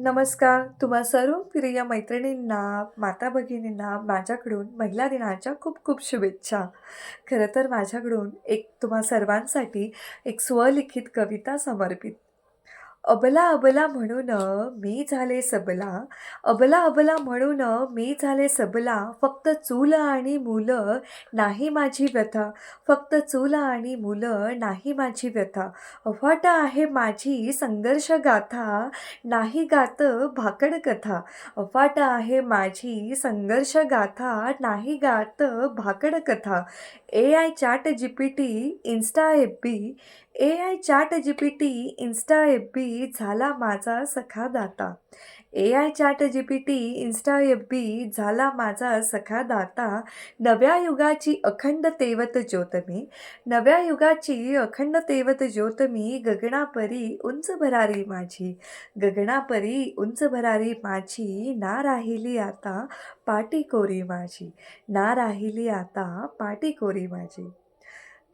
नमस्कार. तुम्हा सर्व प्रिय मैत्रिणींना, माता-भगिनींना माझ्याकडून महिला दिनाच्या खूप खूप शुभेच्छा. खरं तर माझ्याकडून एक तुम्हा सर्वांसाठी एक स्वलिखित कविता समर्पित. अबला अबला म्हणून मी झाले सबला, अबला अबला म्हणून मी झाले सबला, फक्त चूल आणि मुलं नाही माझी व्यथा, फक्त चूल आणि मुलं नाही माझी व्यथा. अफाट आहे माझी संघर्ष गाथा, नाही गात भाकड कथा. अफाट आहे माझी संघर्ष गाथा, नाही गात भाकड कथा. AI chat GPT, insta FB, AI chat GPT, insta FB झाला माझा सखा दाता. AI chat GPT, insta FB झाला माझा सखा दाता. नव्या युगाची अखंड तेवत ज्योत मी, नव्या युगाची अखंड तेवत ज्योत मी, गगनापरी उंच भरारी माझी, गगनापरी उंच भरारी माझी, ना राहिली आता पाटी कोरी माझी, ना राहिली आता पाटी कोरी माझी.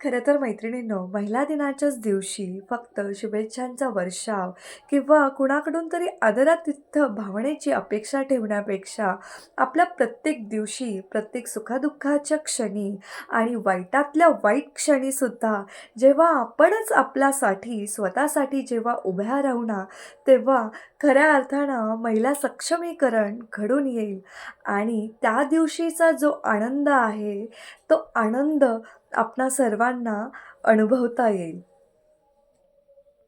खरं तर मैत्रिणींनो, महिला दिनाच्याच दिवशी फक्त शुभेच्छांचा वर्षाव किंवा कुणाकडून तरी आदरातिथ्य भावनेची अपेक्षा ठेवण्यापेक्षा आपल्या प्रत्येक दिवशी, प्रत्येक सुखादुःखाच्या क्षणी आणि वाईटातल्या वाईट क्षणीसुद्धा जेव्हा आपणच आपल्यासाठी, स्वतःसाठी जेव्हा उभ्या राहू ना, तेव्हा खऱ्या अर्थानं महिला सक्षमीकरण घडून येईल आणि त्या दिवशीचा जो आनंद आहे, तो आनंद आपणा सर्वांना अनुभवता येईल.